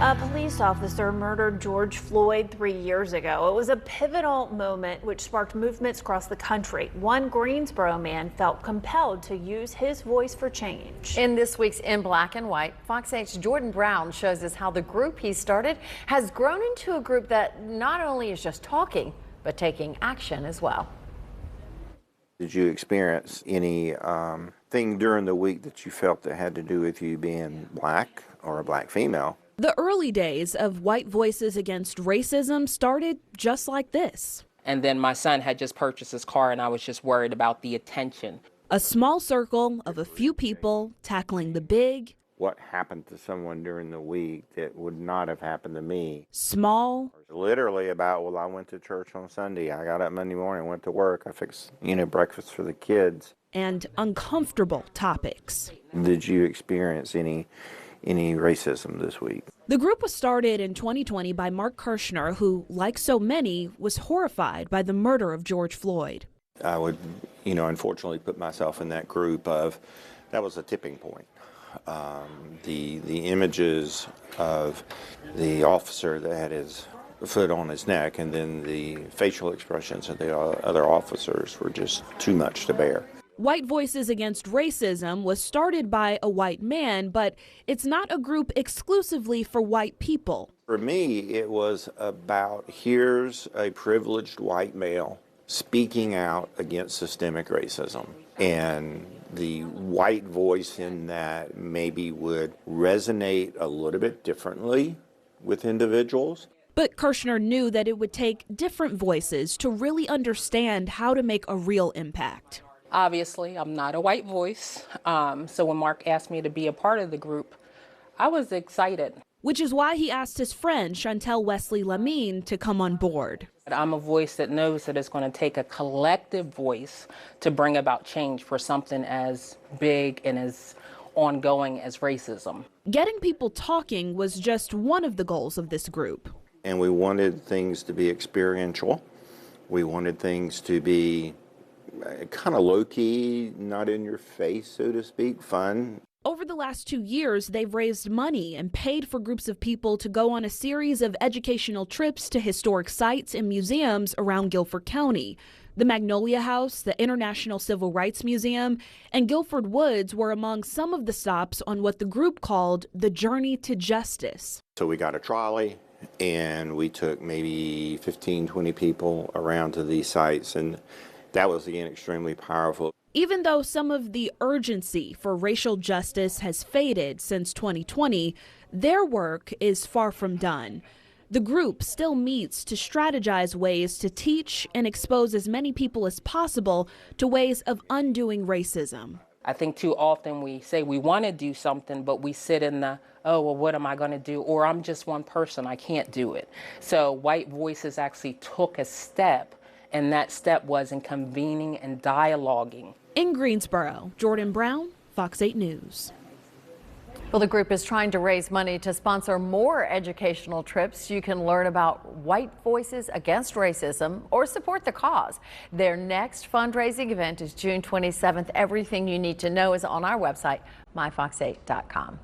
A police officer murdered George Floyd 3 years ago. It was a pivotal moment which sparked movements across the country. One Greensboro man felt compelled to use his voice for change. In this week's In Black and White, Fox 8's Jordan Brown shows us how the group he started has grown into a group that not only is just talking, but taking action as well. Did you experience any thing during the week that you felt that had to do with you being black or a black female? The early days of White Voices Against Racism started just like this. And then my son had just purchased his car, and I was just worried about the attention. A small circle of a few people tackling the big. What happened to someone during the week that would not have happened to me? Small. Literally about, well, I went to church on Sunday. I got up Monday morning, went to work. I fixed, breakfast for the kids. And uncomfortable topics. Did you experience any racism this week? The group was started in 2020 by Mark Kirshner, who, like so many, was horrified by the murder of George Floyd. I would, unfortunately put myself in that group of, that was a tipping point. The images of the officer that had his foot on his neck and then the facial expressions of the other officers were just too much to bear. White Voices Against Racism was started by a white man, but it's not a group exclusively for white people. For me, it was about, here's a privileged white male speaking out against systemic racism. And the white voice in that maybe would resonate a little bit differently with individuals. But Kirshner knew that it would take different voices to really understand how to make a real impact. Obviously, I'm not a white voice, so when Mark asked me to be a part of the group, I was excited. Which is why he asked his friend Chantel Wesley Lamine to come on board. I'm a voice that knows that it's going to take a collective voice to bring about change for something as big and as ongoing as racism. Getting people talking was just one of the goals of this group. And we wanted things to be experiential. We wanted things to be kind of low-key, not in your face, so to speak, fun. Over the last 2 years, they've raised money and paid for groups of people to go on a series of educational trips to historic sites and museums around Guilford County. The Magnolia House, the International Civil Rights Museum, and Guilford Woods were among some of the stops on what the group called the Journey to Justice. So we got a trolley, and we took maybe 15, 20 people around to these sites, and that was, again, extremely powerful. Even though some of the urgency for racial justice has faded since 2020, their work is far from done. The group still meets to strategize ways to teach and expose as many people as possible to ways of undoing racism. I think too often we say we want to do something, but we sit in the, oh, well, what am I going to do? Or I'm just one person, I can't do it. So White Voices actually took a step, and that step was in convening and dialoguing. In Greensboro, Jordan Brown, Fox 8 News. Well, the group is trying to raise money to sponsor more educational trips. You can learn about White Voices Against Racism or support the cause. Their next fundraising event is June 27th. Everything you need to know is on our website, myfox8.com.